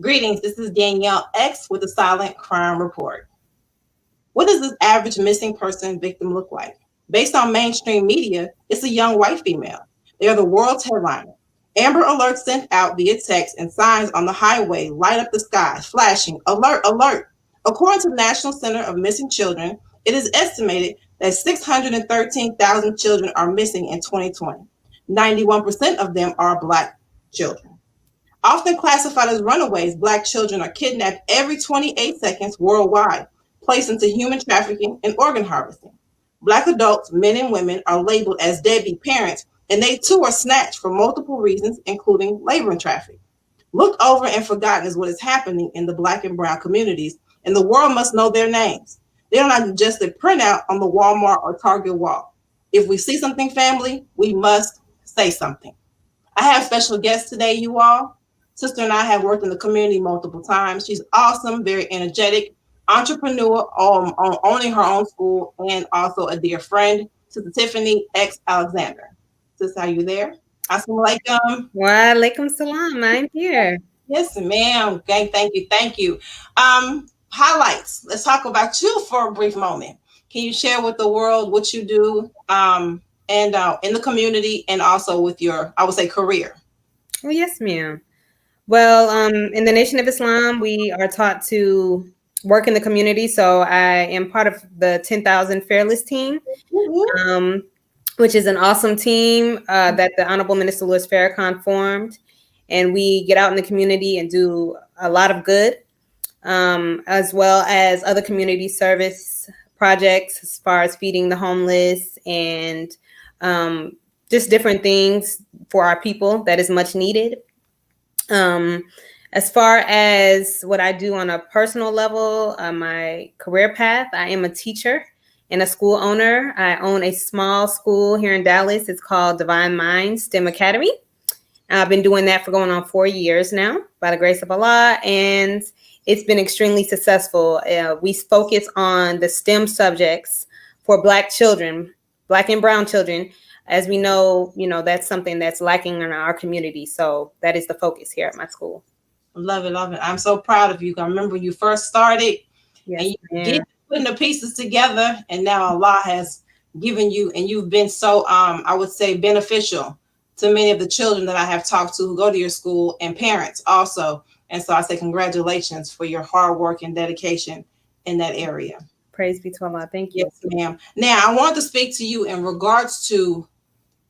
Greetings, this is Danielle X with the Silent Crime Report. What does this average missing person victim look like? Based on mainstream media, it's a young white female. They are the world's headliner. Amber alerts sent out via text and signs on the highway light up the skies, flashing, alert, alert. According to the National Center of Missing Children, it is estimated that 613,000 children are missing in 2020. 91% of them are Black children. Often classified as runaways, Black children are kidnapped every 28 seconds worldwide, placed into human trafficking and organ harvesting. Black adults, men and women, are labeled as deadbeat parents, and they too are snatched for multiple reasons, including labor and traffic. Looked over and forgotten is what is happening in the Black and brown communities, and the world must know their names. They are not just a printout on the Walmart or Target wall. If we see something, family, we must say something. I have special guests today, you all. Sister and I have worked in the community multiple times. She's awesome, very energetic, entrepreneur, owning her own school, and also a dear friend, Sister Tiffany X Alexander. Sister, are you there? Assalamu alaikum. Wa alaikum salam. I'm here. Yes, ma'am. Okay, thank you. Highlights. Let's talk about you for a brief moment. Can you share with the world what you do and in the community and also with your, I would say, career? Oh, yes, ma'am. Well, in the Nation of Islam, we are taught to work in the community. So I am part of the 10,000 Fearless team, which is an awesome team that the Honorable Minister Louis Farrakhan formed. And we get out in the community and do a lot of good, as well as other community service projects as far as feeding the homeless and just different things for our people that is much needed. As far as what I do on a personal level, my career path, I am a teacher and a school owner. I own a small school here in Dallas. It's called Divine Minds STEM Academy. I've been doing that for going on 4 years now, by the grace of Allah, and it's been extremely successful. We focus on the STEM subjects for Black children, Black and brown children. As we know, that's something that's lacking in our community. So that is the focus here at my school. Love it, love it. I'm so proud of you. I remember when you first started, yes, and you did putting the pieces together, and now Allah has given you, and you've been so, I would say, beneficial to many of the children that I have talked to who go to your school and parents also. And so I say congratulations for your hard work and dedication in that area. Praise be to Allah. Thank you. Yes, ma'am. Now, I want to speak to you in regards to,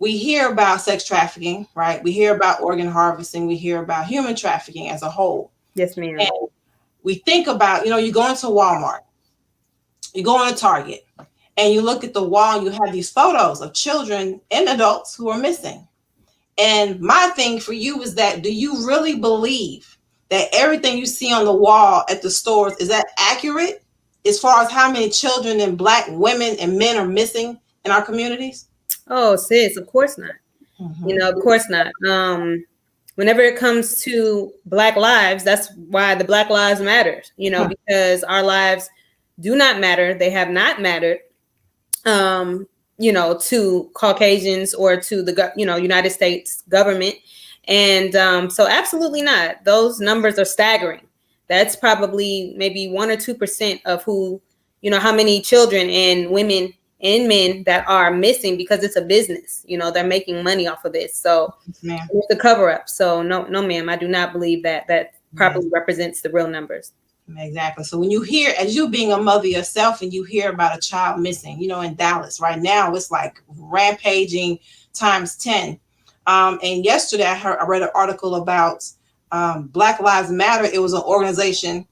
we hear about sex trafficking, right? We hear about organ harvesting. We hear about human trafficking as a whole. Yes, ma'am. And we think about, you go into Walmart, you go into Target, and you look at the wall, and you have these photos of children and adults who are missing. And my thing for you is that, do you really believe that everything you see on the wall at the stores, is that accurate as far as how many children and Black women and men are missing in our communities? Oh, sis, of course not. Of course not. Whenever it comes to Black lives, that's why the Black Lives Matter, because our lives do not matter. They have not mattered, to Caucasians or to the, United States government. And so absolutely not. Those numbers are staggering. That's probably maybe 1 or 2% of who, how many children and women and men that are missing, because it's a business, they're making money off of this. So it's the cover up. So no, ma'am, I do not believe that properly represents the real numbers. Exactly. So when you hear, as you being a mother yourself, and you hear about a child missing, in Dallas right now, it's like rampaging times 10. And yesterday I read an article about Black Lives Matter. It was an organization.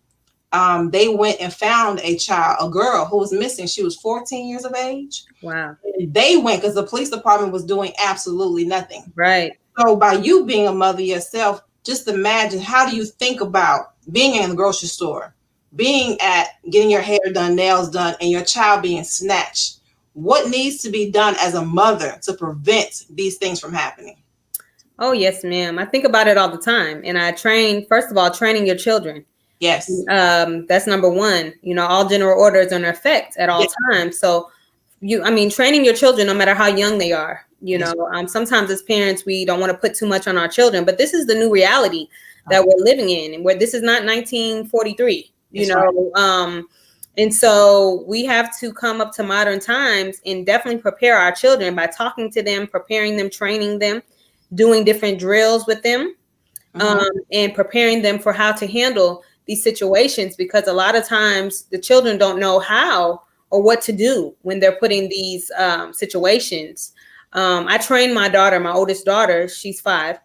They went and found a girl who was missing. She was 14 years of age. Wow. And they went because the police department was doing absolutely nothing. Right. So by you being a mother yourself, just imagine, how do you think about being in the grocery store, being at getting your hair done, nails done, and your child being snatched? What needs to be done as a mother to prevent these things from happening? Oh, yes, ma'am. I think about it all the time. And I training your children. Yes. That's number one. All general orders are in effect at all times. So training your children, no matter how young they are, sometimes as parents, we don't want to put too much on our children, but this is the new reality. that we're living in, and where this is not 1943, you That's know. right. And so we have to come up to modern times and definitely prepare our children by talking to them, preparing them, training them, doing different drills with them, and preparing them for how to handle these situations, because a lot of times the children don't know how or what to do when they're put in these situations. I trained my daughter, my oldest daughter, she's 5.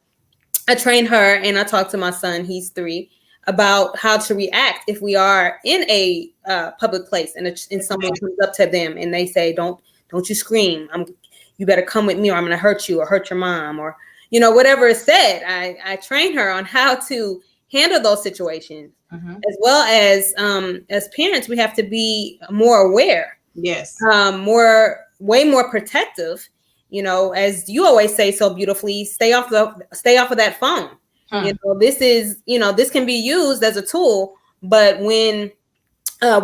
I trained her, and I talked to my son, he's 3, about how to react if we are in a public place and someone comes up to them and they say, don't you scream, you better come with me or I'm going to hurt you or hurt your mom, or whatever is said. I train her on how to handle those situations, as well as parents, we have to be more aware. Yes. Way more protective. As you always say so beautifully, stay off of that phone. This can be used as a tool, but when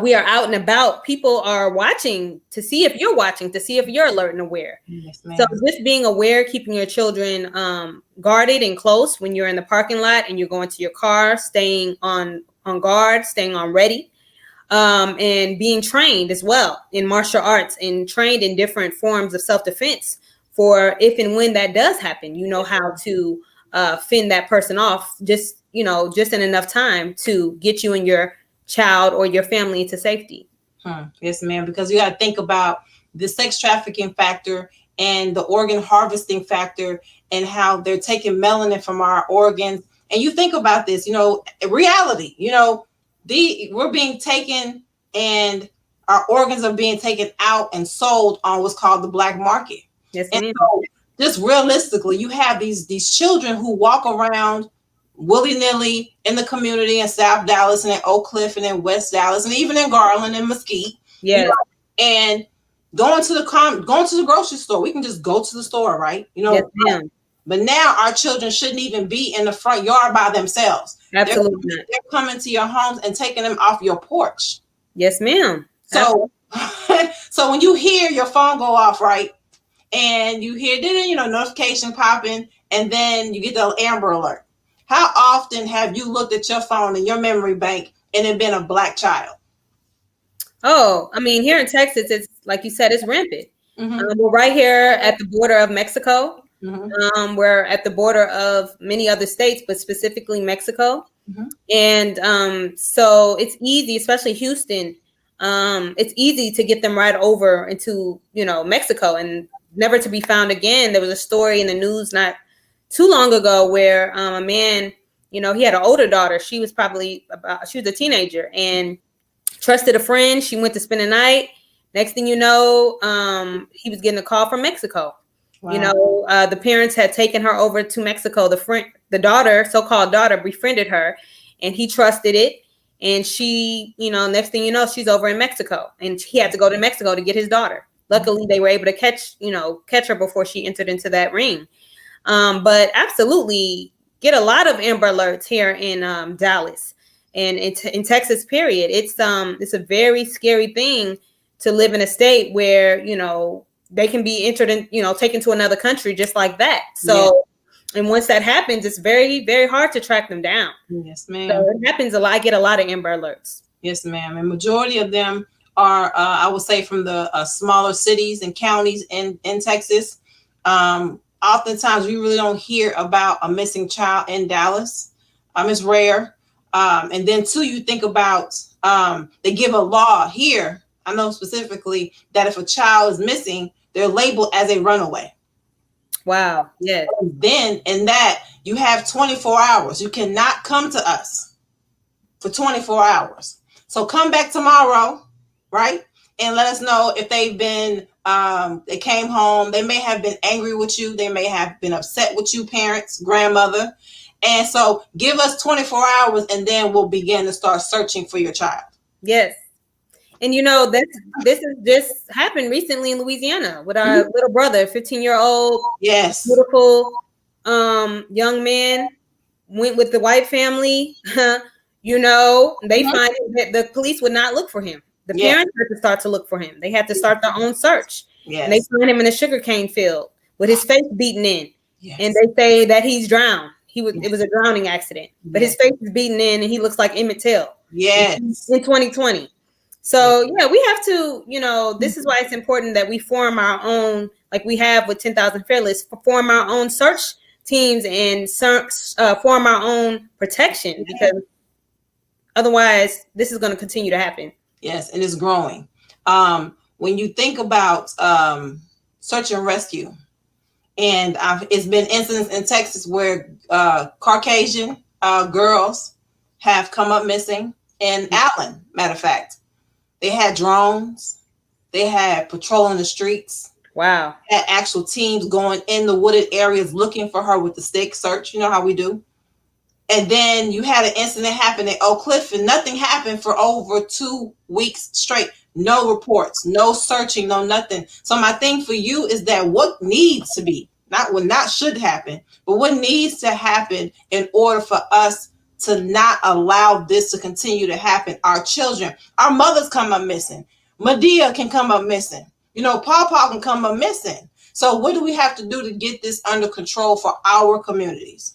we are out and about, people are watching to see if you're watching, to see if you're alert and aware. Yes, ma'am. So just being aware, keeping your children guarded and close when you're in the parking lot and you're going to your car, staying on guard, staying on ready, and being trained as well in martial arts and trained in different forms of self-defense for if and when that does happen, how to fend that person off just in enough time to get you and your child or your family into safety. Yes, ma'am. Because you got to think about the sex trafficking factor and the organ harvesting factor and how they're taking melanin from our organs. And you think about this, reality, we're being taken and our organs are being taken out and sold on what's called the black market. Yes, and so just realistically, you have these children who walk around willy-nilly in the community in South Dallas and in Oak Cliff and in West Dallas and even in Garland and Mesquite. Yes. And going to the grocery store. We can just go to the store, right? Yes, ma'am. But now our children shouldn't even be in the front yard by themselves. Absolutely. They're coming to your homes and taking them off your porch. Yes, ma'am. So so when you hear your phone go off, right? And you hear notification popping, and then you get the Amber Alert. How often have you looked at your phone in your memory bank and it been a black child? Oh, I mean, here in Texas, it's like you said, it's rampant. We're right here at the border of Mexico. We're at the border of many other states, but specifically Mexico. And so it's easy, especially Houston. It's easy to get them right over into, Mexico and never to be found again. There was a story in the news not too long ago where a man, he had an older daughter. She was a teenager and trusted a friend. She went to spend the night. Next thing you know, he was getting a call from Mexico. Wow. The parents had taken her over to Mexico. The daughter, so-called daughter, befriended her, and he trusted it. And she, next thing you know, she's over in Mexico, and he had to go to Mexico to get his daughter. Luckily, they were able to catch her before she entered into that ring. But absolutely, get a lot of Amber Alerts here in Dallas and in Texas. Period. It's a very scary thing to live in a state where they can be entered in, taken to another country just like that. So, and once that happens, it's very, very hard to track them down. Yes, ma'am. So it happens a lot. I get a lot of Amber Alerts. Yes, ma'am. And majority of them are, I would say, from the smaller cities and counties in Texas. Oftentimes, we really don't hear about a missing child in Dallas. It's rare. And then, too, you think about they give a law here. I know specifically that if a child is missing, they're labeled as a runaway. Wow. Yeah. Then in that, you have 24 hours. You cannot come to us for 24 hours. So come back tomorrow, right? And let us know if they've been, they came home. They may have been angry with you. They may have been upset with you, parents, grandmother. And so give us 24 hours and then we'll begin to start searching for your child. Yes. And this has just happened recently in Louisiana with our little brother, 15-year-old, yes, beautiful young man, went with the white family. They find that the police would not look for him. The parents had to start to look for him. They had to start their own search. Yes. And they find him in a sugarcane field with his face beaten in. Yes. And they say that he's drowned. It was a drowning accident, but his face is beaten in and he looks like Emmett Till. Yes. In 2020. So yeah, we have to, this is why it's important that we form our own, like we have with 10,000 Fearless, form our own search teams and form our own protection, because otherwise this is going to continue to happen. Yes, and it's growing. When you think about search and rescue, and it's been incidents in Texas where Caucasian girls have come up missing. In Allen, matter of fact, they had drones, they had patrol in the streets. Wow. Had actual teams going in the wooded areas looking for her with the stick search. You know how we do. And then you had an incident happen in Oak Cliff, and nothing happened for over 2 weeks straight. No reports, no searching, no nothing. So my thing for you is that what needs to be, not should happen, but what needs to happen in order for us to not allow this to continue to happen. Our children, our mothers come up missing. Medea can come up missing. Pawpaw can come up missing. So what do we have to do to get this under control for our communities?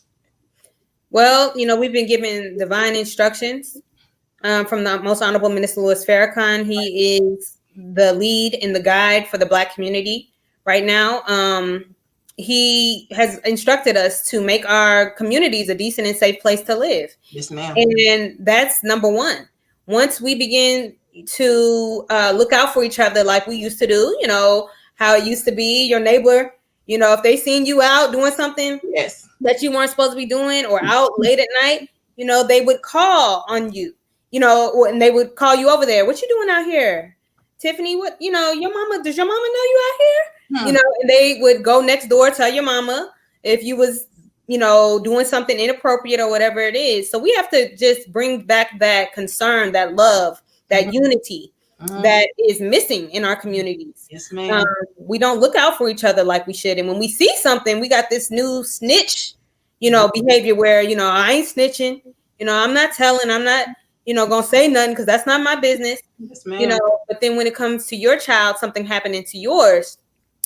Well, we've been given divine instructions from the Most Honorable Minister Louis Farrakhan. He is the lead and the guide for the Black community right now. He has instructed us to make our communities a decent and safe place to live. Yes, ma'am. And that's number one. Once we begin to look out for each other like we used to do, how it used to be, your neighbor, if they seen you out doing something that you weren't supposed to be doing, or out late at night, they would call on you, and they would call you over there. What you doing out here? Tiffany, what, does your mama know you out here? And they would go next door, tell your mama if you was, doing something inappropriate or whatever it is. So we have to just bring back that concern, that love, that unity that is missing in our communities. Yes, ma'am. We don't look out for each other like we should. And when we see something, we got this new snitch, behavior where, I ain't snitching, I'm not telling, I'm not, gonna say nothing because that's not my business. Yes, ma'am. But then when it comes to your child, something happening to yours,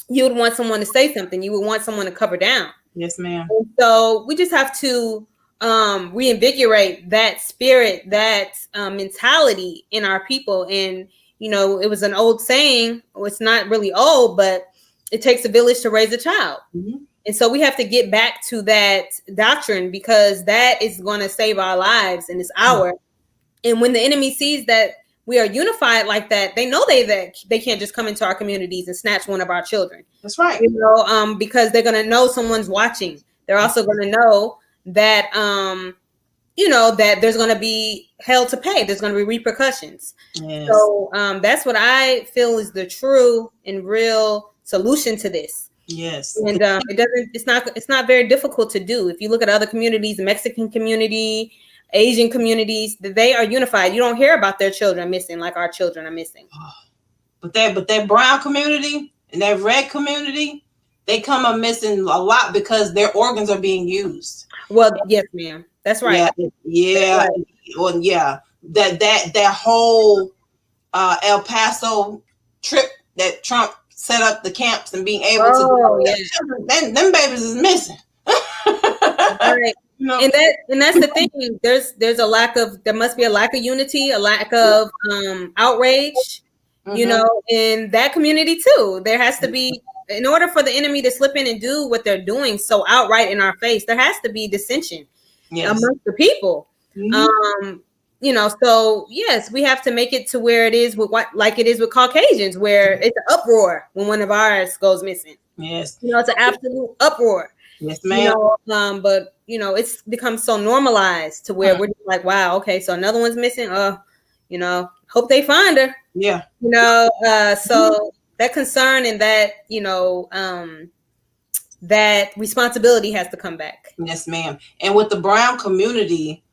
you would want someone to say something. You would want someone to cover down. Yes, ma'am. And so we just have to reinvigorate that spirit, that mentality in our people. And, it was an old saying, it's not really old, but it takes a village to raise a child. Mm-hmm. And so we have to get back to that doctrine, because that is going to save our lives in this hour. And when the enemy sees that we are unified like that, they know they can't just come into our communities and snatch one of our children. That's right. Because they're going to know someone's watching. They're also going to know that, that there's going to be hell to pay. There's going to be repercussions. Yes. So that's what I feel is the true and real solution to this. Yes. And it's not very difficult to do. If you look at other communities, the Mexican community, Asian communities, they are unified. You don't hear about their children missing like our children are missing. But that brown community and that red community, they come up missing a lot because their organs are being used. Well, yes, ma'am. That's right. Yeah. That's right. Well, yeah. That whole El Paso trip that Trump set up the camps and being able to them babies is missing. Right. And that's the thing. There must be a lack of unity, a lack of outrage, in that community too. There has to be, in order for the enemy to slip in and do what they're doing so outright in our face, there has to be dissension amongst the people. Mm-hmm. So yes, we have to make it to where it is like it is with Caucasians, where it's an uproar when one of ours goes missing. Yes. It's an absolute uproar. Yes, ma'am. But it's become so normalized to where we're like, wow, okay, so another one's missing. Hope they find her. Yeah. So that concern and that, that responsibility has to come back. Yes, ma'am. And with the brown community,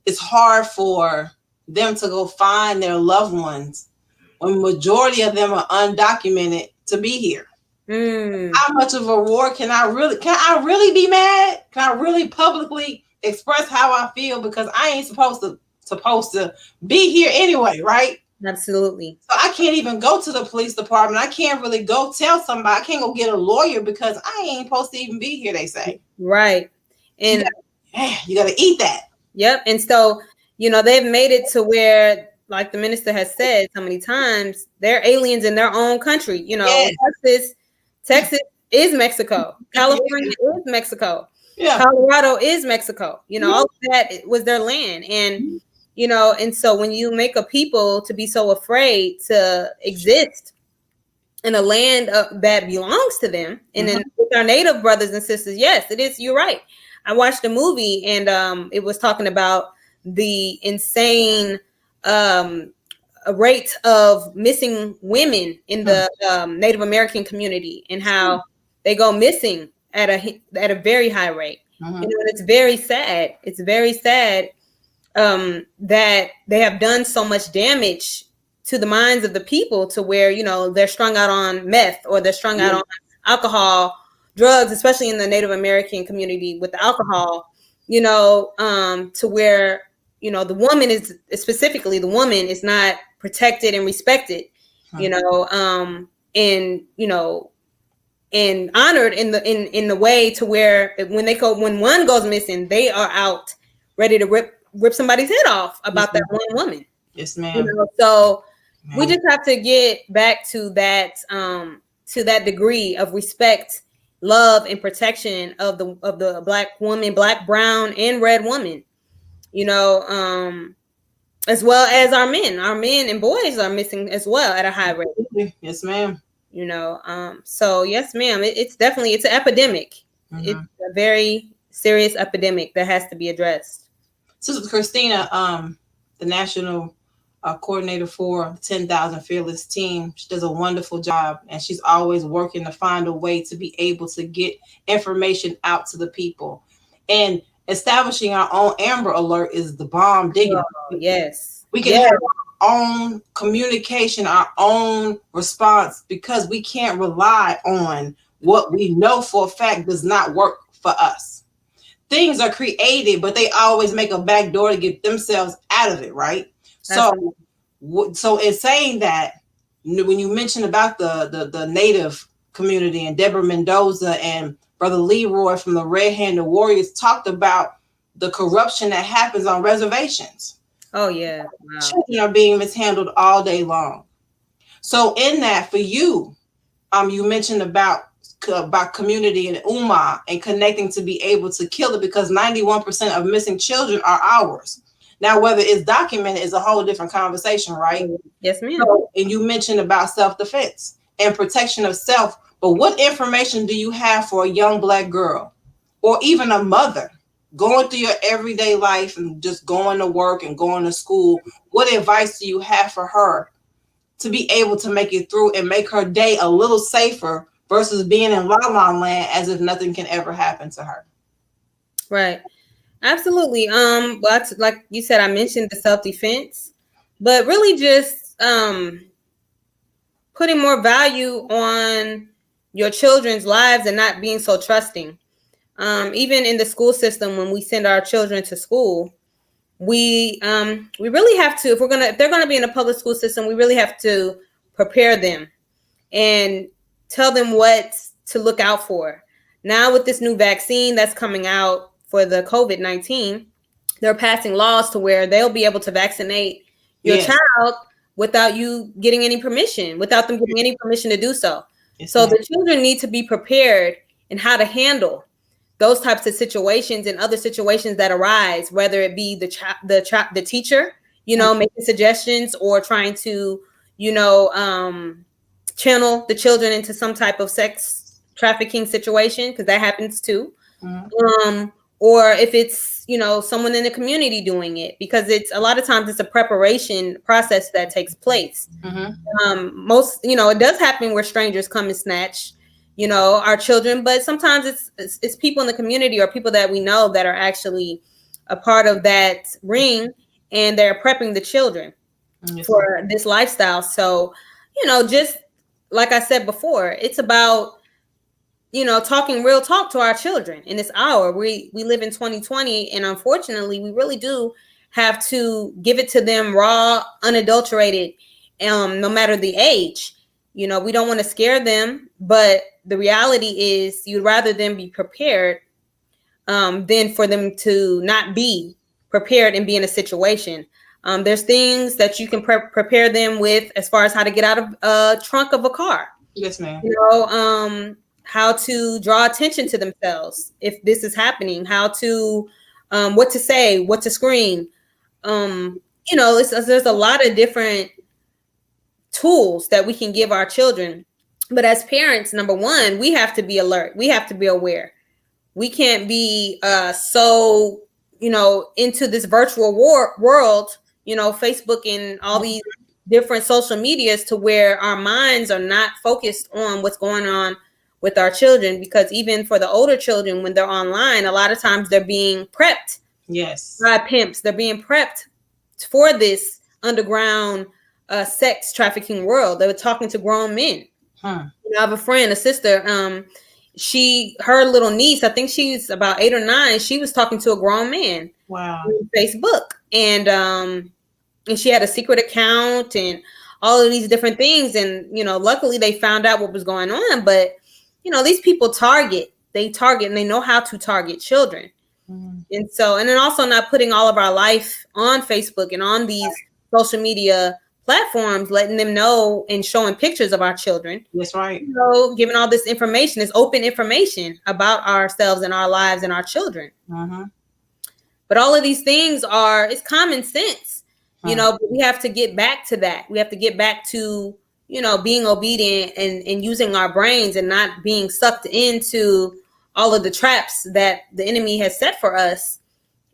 it's hard for them to go find their loved ones when majority of them are undocumented to be here. How much of a war can I really be mad? Can I really publicly express how I feel? Because I ain't supposed to be here anyway, right? Absolutely. So I can't even go to the police department. I can't really go tell somebody. I can't go get a lawyer because I ain't supposed to even be here, they say. Right. And You got to eat that. Yep. And so, they've made it to where, like the minister has said so many times, they're aliens in their own country. Yes. Texas is Mexico. California Yeah. is Mexico. Yeah. Colorado is Mexico. All of that was their land. And, and so when you make a people to be so afraid to exist in a land that belongs to them, and then with our native brothers and sisters, yes, it is. You're right. I watched a movie, and it was talking about the insane rate of missing women in the Native American community, and how they go missing at a very high rate. It's very sad. It's very sad that they have done so much damage to the minds of the people, to where they're strung out on meth, or they're strung out on alcohol, drugs, especially in the Native American community with the alcohol, to where the woman is, specifically the woman, is not protected and respected, and and honored in the way to where when one goes missing, they are out ready to rip somebody's head off about that one woman. Yes, ma'am. So we just have to get back to that degree of respect, love, and protection of the Black woman, Black, brown, and red woman. As well as our men and boys are missing as well at a high rate. Yes, ma'am. So yes, ma'am. It's definitely an epidemic. It's a very serious epidemic that has to be addressed. Sister Christina, the national coordinator for the 10,000 Fearless team, she does a wonderful job, and she's always working to find a way to be able to get information out to the people. And establishing our own Amber Alert is the bomb digging. Yes. We can have our own communication, our own response, because we can't rely on what we know for a fact does not work for us. Things are created, but they always make a back door to get themselves out of it, right? So in saying that, when you mentioned about the Native community, and Deborah Mendoza and Brother Leroy from the Red Handed Warriors talked about the corruption that happens on reservations. Oh, yeah. Wow. Children are being mishandled all day long. So in that, for you, you mentioned about community and Ummah and connecting to be able to kill it, because 91% of missing children are ours. Now, whether it's documented is a whole different conversation, right? Yes, ma'am. So, and you mentioned about self-defense and protection of self, but what information do you have for a young Black girl, or even a mother going through your everyday life and just going to work and going to school? What advice do you have for her to be able to make it through and make her day a little safer versus being in La La Land as if nothing can ever happen to her? Right. Absolutely. Like you said, I mentioned the self-defense, but really just putting more value on your children's lives and not being so trusting. Even in the school system, when we send our children to school, we really have to, if they're gonna be in a public school system, we really have to prepare them and tell them what to look out for. Now, with this new vaccine that's coming out for the COVID-19, they're passing laws to where they'll be able to vaccinate your child without you getting any permission, without them getting any permission to do so. So the children need to be prepared in how to handle those types of situations and other situations that arise, whether it be the teacher, making suggestions, or trying to, channel the children into some type of sex trafficking situation, because that happens too. Or if it's, someone in the community doing it, because it's a lot of times it's a preparation process that takes place. Most, it does happen where strangers come and snatch, our children, but sometimes it's people in the community or people that we know that are actually a part of that ring, and they're prepping the children for this lifestyle. So, just like I said before, it's about, talking real talk to our children in this hour. We live in 2020, and unfortunately, we really do have to give it to them raw, unadulterated, no matter the age. We don't want to scare them, but the reality is you'd rather them be prepared than for them to not be prepared and be in a situation. There's things that you can prepare them with as far as how to get out of a trunk of a car. Yes, ma'am. You know, how to draw attention to themselves if this is happening, how to, what to say, what to scream. You know, there's a lot of different tools that we can give our children. But as parents, number one, we have to be alert. We have to be aware. We can't be so, you know, into this virtual world, you know, Facebook and all these different social medias, to where our minds are not focused on what's going on with our children. Because even for the older children, when they're online, a lot of times they're being prepped. Yes. By pimps. They're being prepped for this underground sex trafficking world. They were talking to grown men. You know, I have a friend, a sister, her little niece, I think she's about 8 or 9, she was talking to a grown man. Wow. On Facebook. And she had a secret account and all of these different things. And, you know, luckily they found out what was going on. But, you know, these people target and they know how to target children. And so, and then also not putting all of our life on Facebook and on these social media platforms, letting them know and showing pictures of our children. That's right. You know, giving all this information, this open information about ourselves and our lives and our children. But all of these things it's common sense, you know, but we have to get back to that. We have to get back to, you know, being obedient and using our brains and not being sucked into all of the traps that the enemy has set for us,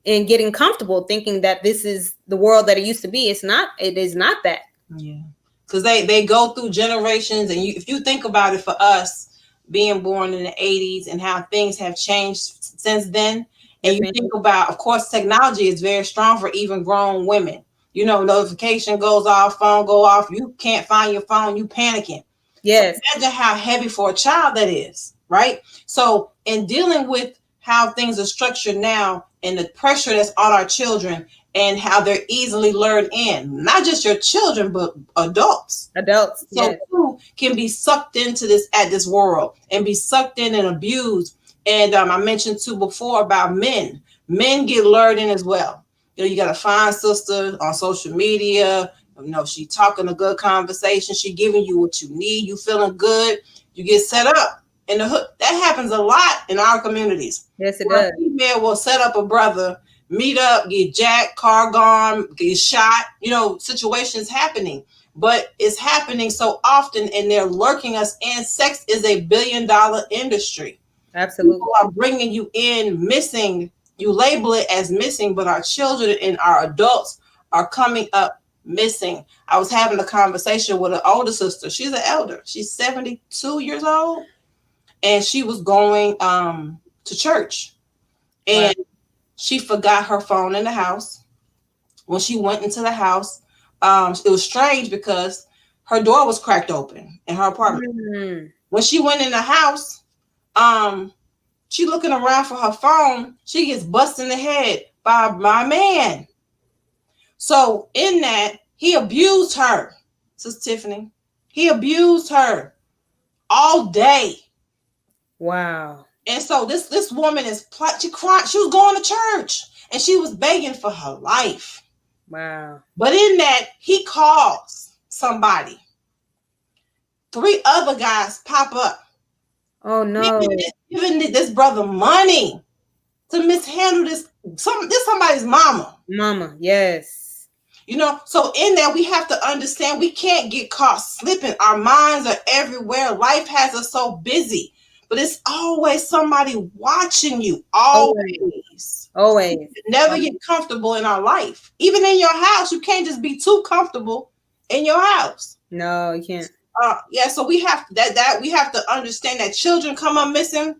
and getting comfortable thinking that this is the world that it used to be. It is not that. Yeah. Because they go through generations. And if you think about it, for us being born in the 80s and how things have changed since then, and you think about, of course, technology is very strong for even grown women. You know, notification goes off, phone go off, you can't find your phone, you panicking. Yes. So imagine how heavy for a child that is, right? So in dealing with how things are structured now and the pressure that's on our children and how they're easily lured in, not just your children, but adults. Adults, so yes. Who can be sucked into this world and be sucked in and abused. And I mentioned too before about men. Men get lured in as well. You know, you got a fine sister on social media. You know, she talking a good conversation. She giving you what you need. You feeling good. You get set up in the hood. That happens a lot in our communities. Yes, it does. A female will set up a brother, meet up, get jacked, car gone, get shot. You know, situations happening. But it's happening so often, and they're lurking us in. Sex is a billion-dollar industry. Absolutely. People are bringing you in missing. You label it as missing, but our children and our adults are coming up missing. I was having a conversation with an older sister. She's an elder. She's 72 years old. And she was going to church. And she forgot her phone in the house. When she went into the house, it was strange because her door was cracked open in her apartment. When she went in the house, she looking around for her phone. She gets busted in the head by my man. So in that, he abused her, Sister Tiffany. He abused her all day. Wow. And so this woman she cried. She was going to church and she was begging for her life. Wow. But in that, he calls somebody. 3 other guys pop up. Oh no. Giving this brother money to mishandle this. This somebody's mama. Mama, yes. You know, so in that, we have to understand we can't get caught slipping. Our minds are everywhere. Life has us so busy. But it's always somebody watching you. Always. Always. Never get comfortable in our life. Even in your house, you can't just be too comfortable in your house. No, you can't. Yeah, so we have we have to understand that children come up missing.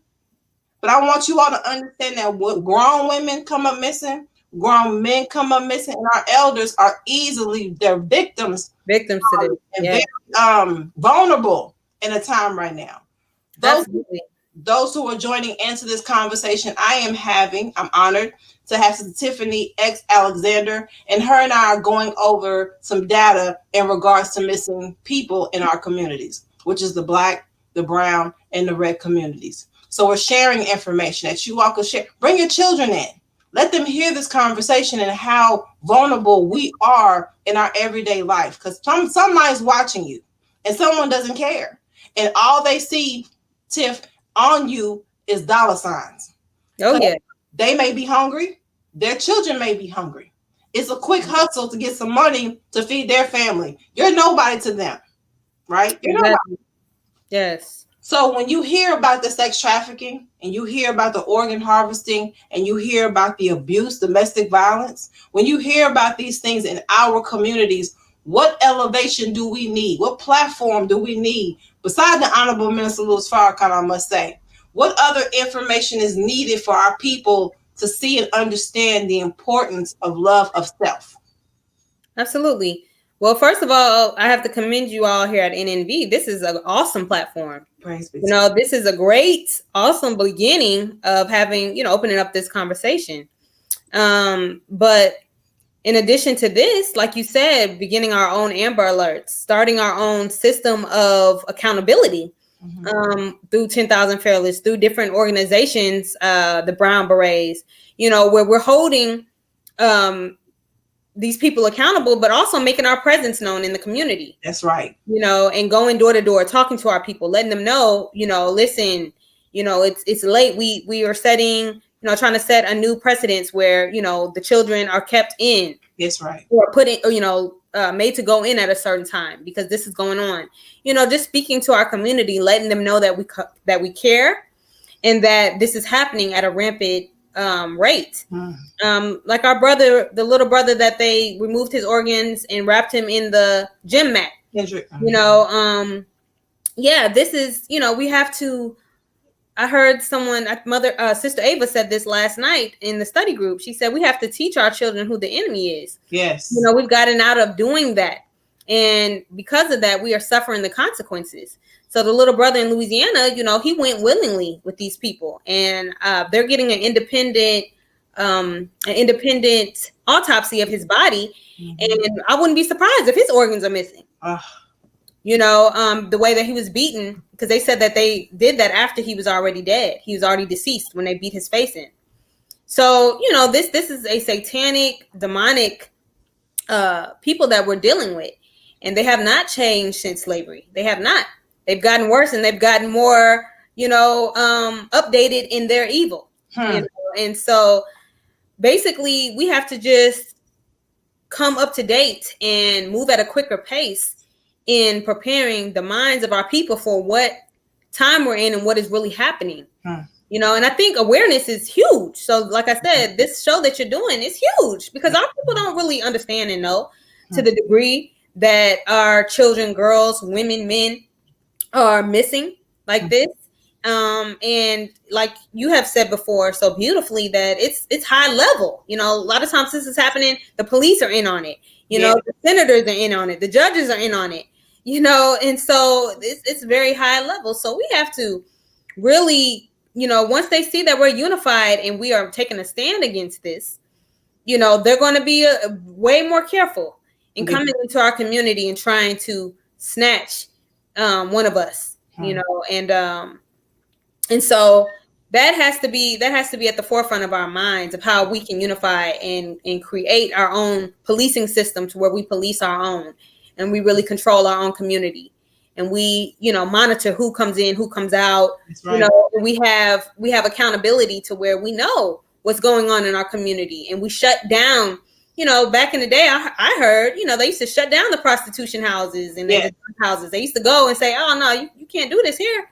But I want you all to understand that grown women come up missing, grown men come up missing, and our elders are they're victims. Victims to this. And very vulnerable in a time right now. Those who are joining into this conversation, I'm honored to have Sister Tiffany X. Alexander, and her and I are going over some data in regards to missing people in our communities, which is the Black, the brown, and the red communities. So we're sharing information that you all can share. Bring your children in. Let them hear this conversation and how vulnerable we are in our everyday life. Because somebody's watching you and someone doesn't care. And all they see, Tiff, on you is dollar signs. Oh, yeah. They may be hungry. Their children may be hungry. It's a quick hustle to get some money to feed their family. You're nobody to them, right? You're Exactly. nobody. Yes. So when you hear about the sex trafficking and you hear about the organ harvesting and you hear about the abuse, domestic violence, when you hear about these things in our communities, what elevation do we need? What platform do we need? Besides the Honorable Minister Louis Farrakhan, I must say, what other information is needed for our people to see and understand the importance of love of self? Absolutely. Well, first of all, I have to commend you all here at NNV. This is an awesome platform. Praise be. You know, this is a great, awesome beginning of having, opening up this conversation. But in addition to this, like you said, beginning our own Amber Alerts, starting our own system of accountability through 10,000 Fearless, through different organizations, the Brown Berets, where we're holding these people accountable, but also making our presence known in the community. That's right. And going door to door, talking to our people, letting them know, listen, it's late. We are setting, trying to set a new precedence where, the children are kept in. That's right. Or put in, made to go in at a certain time because this is going on. Just speaking to our community, letting them know that we care and that this is happening at a rampant rate. Like our brother, the little brother that they removed his organs and wrapped him in the gym mat. This is, we have to. I heard someone, Sister Ava said this last night in the study group. She said we have to teach our children who the enemy is. Yes. We've gotten out of doing that, and because of that, we are suffering the consequences. So the little brother in Louisiana, he went willingly with these people, and they're getting an independent autopsy of his body, and I wouldn't be surprised if his organs are missing. The way that he was beaten, because they said that they did that after he was already dead. He was already deceased when they beat his face in. So this is a satanic, demonic people that we're dealing with, and they have not changed since slavery. They have not. They've gotten worse, and they've gotten more, updated in their evil. And so basically, we have to just come up to date and move at a quicker pace in preparing the minds of our people for what time we're in and what is really happening. And I think awareness is huge. So like I said, this show that you're doing is huge because our people don't really understand and know to the degree that our children, girls, women, men are missing like this. And like you have said before so beautifully that it's high level. A lot of times this is happening, the police are in on it. The senators are in on it, the judges are in on it, and so it's very high level. So we have to really, once they see that we're unified and we are taking a stand against this, they're going to be way more careful in coming into our community and trying to snatch one of us, and so that has to be at the forefront of our minds of how we can unify and create our own policing systems where we police our own and we really control our own community and we monitor who comes in, who comes out. Right. We have accountability to where we know what's going on in our community, and we shut down. Back in the day, I heard they used to shut down the prostitution houses and the houses. They used to go and say, "Oh no, you can't do this here."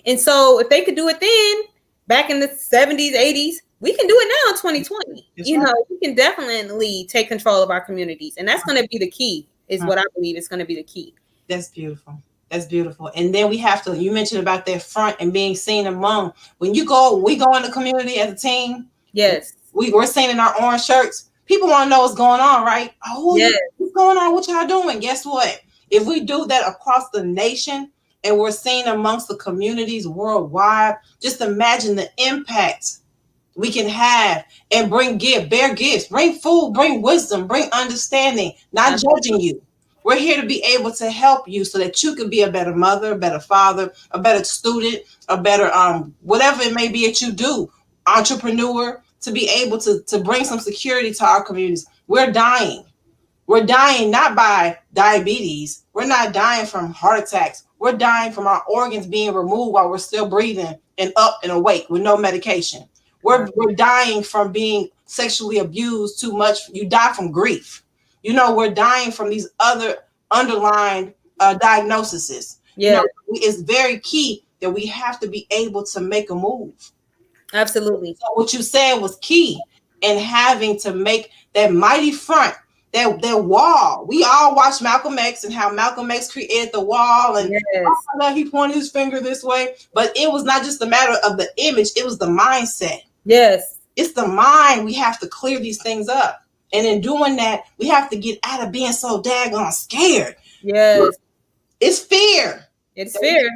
And so if they could do it then, back in the 70s, 80s, we can do it now in 2020. We can definitely take control of our communities, and that's going to be the key. Is what I believe is going to be the key. That's beautiful. That's beautiful. And then we have to. You mentioned about their front and being seen among. When we go in the community as a team. Yes, we're seen in our orange shirts. People want to know what's going on, right? Oh, yes. What's going on? What y'all doing? Guess what? If we do that across the nation and we're seen amongst the communities worldwide, just imagine the impact we can have and bear gifts, bring food, bring wisdom, bring understanding, not judging you, We're here to be able to help you so that you can be a better mother, a better father, a better student, a better whatever it may be that you do, entrepreneur, to be able to bring some security to our communities. We're dying. We're dying not by diabetes. We're not dying from heart attacks. We're dying from our organs being removed while we're still breathing and up and awake with no medication. We're dying from being sexually abused too much. You die from grief. You know, we're dying from these other underlying diagnoses. You know, Yeah, it's very key that we have to be able to make a move. absolutely. So what you said was key in having to make that mighty front, that wall. We all watched Malcolm X and how Malcolm X created the wall, and Yes. he pointed his finger this way. But it was not just a matter of the image; it was the mindset. Yes. It's the mind. We have to clear these things up, and in doing that, we have to get out of being so daggone scared. Yes. It's fear. It's fair.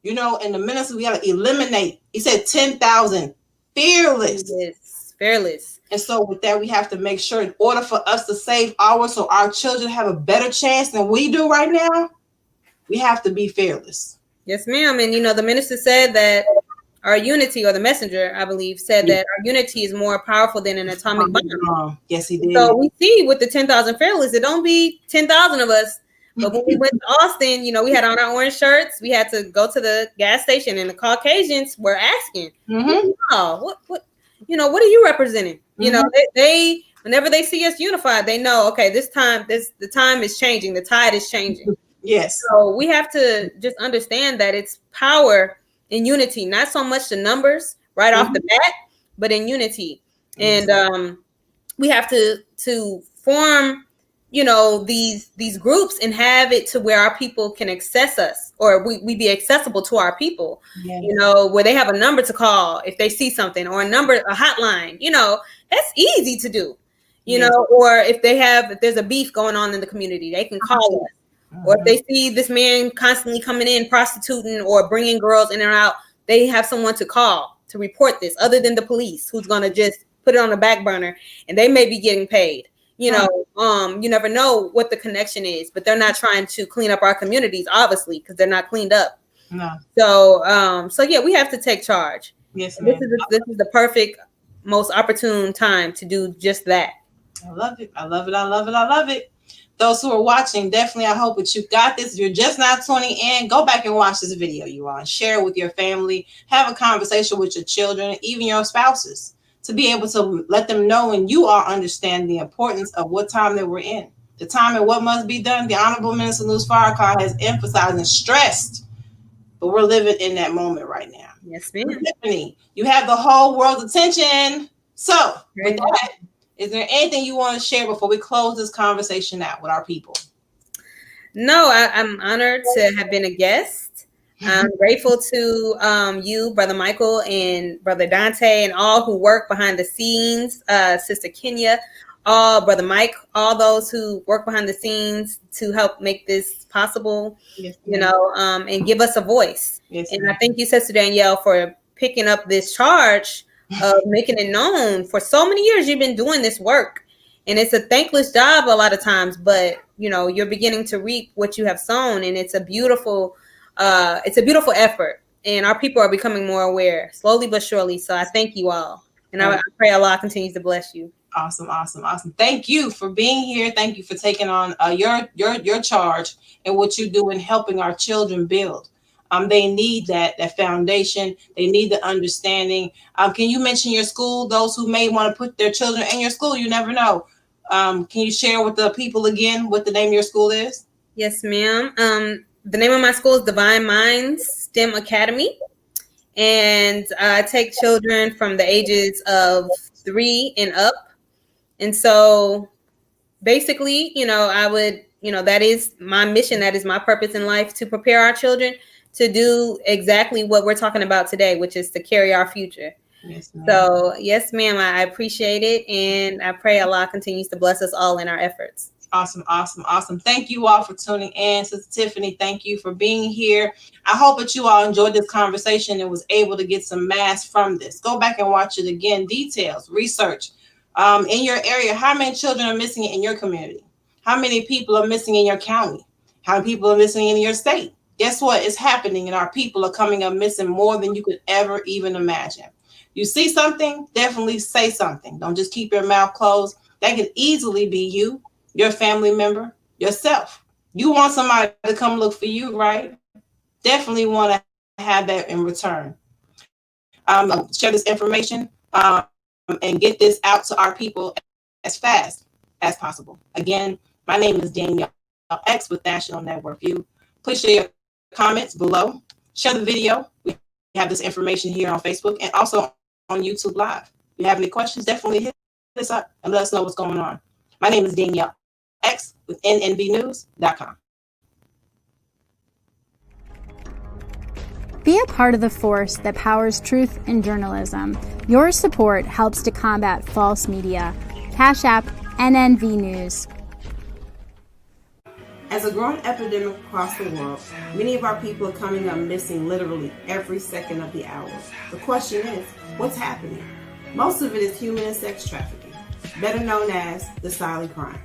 You know, in the ministry, we got to eliminate. He said 10,000 fearless. Yes. Fearless. And so with that, we have to make sure in order for us to save ours so our children have a better chance than we do right now, we have to be fearless. Yes, ma'am. And the minister said that our unity, or the messenger, I believe, said that our unity is more powerful than an atomic bomb. Yes, he did. So we see with the 10,000 fearless, it don't be 10,000 of us. But when we went to Austin, we had on our orange shirts. We had to go to the gas station, and the Caucasians were asking, "Oh, what what are you representing?" They whenever they see us unified, they know, okay, the time is changing, the tide is changing. Yes. So we have to just understand that it's power in unity, not so much the numbers right off the bat, but in unity. And we have to form these groups and have it to where our people can access us, or we be accessible to our people. Where they have a number to call if they see something, or a hotline. That's easy to do. Or if there's a beef going on in the community, they can call us. Or if they see this man constantly coming in prostituting or bringing girls in and out, they have someone to call to report this, other than the police, who's going to just put it on the back burner, and they may be getting paid. You never know what the connection is, but they're not trying to clean up our communities, obviously, because they're not cleaned up. No. So yeah, we have to take charge. Yes, this is the perfect, most opportune time to do just that. I love it. I love it. I love it. I love it. Those who are watching, definitely, I hope that you got this. If you're just not tuning in, go back and watch this video, you all. Share it with your family. Have a conversation with your children, even your spouses, to be able to let them know and you all understand the importance of what time that we're in. The time and what must be done. The Honorable Minister Louis Farrakhan has emphasized and stressed, but we're living in that moment right now. Yes, ma'am. Tiffany, you have the whole world's attention. So, with that, is there anything you want to share before we close this conversation out with our people? No, I'm honored to have been a guest. I'm grateful to you, Brother Michael, and Brother Dante, and all who work behind the scenes, Sister Kenya, Brother Mike, all those who work behind the scenes to help make this possible, and give us a voice. Yes, and I thank you, Sister Danielle, for picking up this charge of making it known. For so many years, you've been doing this work, and it's a thankless job a lot of times, but you're beginning to reap what you have sown, and it's a beautiful effort, and our people are becoming more aware, slowly but surely. So I thank you all, and I pray Allah continues to bless you. Awesome. Thank you for being here. Thank you for taking on your charge and what you do in helping our children build. They need that foundation. They need the understanding. Can you mention your school? Those who may want to put their children in your school, you never know. Can you share with the people again what the name of your school is? Yes, ma'am. The name of my school is Divine Minds STEM Academy, and I take children from the ages of 3 and up. And so basically, I would, that is my mission. That is my purpose in life, to prepare our children to do exactly what we're talking about today, which is to carry our future. Yes, ma'am. So, yes, ma'am, I appreciate it. And I pray Allah continues to bless us all in our efforts. Awesome. Thank you all for tuning in. Sister Tiffany, thank you for being here. I hope that you all enjoyed this conversation and was able to get some mass from this. Go back and watch it again. Details, research. In your area, how many children are missing in your community? How many people are missing in your county? How many people are missing in your state? Guess what is happening? And our people are coming up missing more than you could ever even imagine. You see something, definitely say something. Don't just keep your mouth closed. That could easily be you, your family member, yourself. You want somebody to come look for you, right? Definitely want to have that in return. Share this information and get this out to our people as fast as possible. Again, my name is Danielle X with National Network View. Please share your comments below. Share the video. We have this information here on Facebook and also on YouTube Live. If you have any questions, definitely hit us up and let us know what's going on. My name is Danielle X with nnbnews.com. Be a part of the force that powers truth in journalism. Your support helps to combat false media. Cash App NNV News. As a growing epidemic across the world, many of our people are coming up missing literally every second of the hour. The question is, what's happening? Most of it is human and sex trafficking, better known as the silent crime.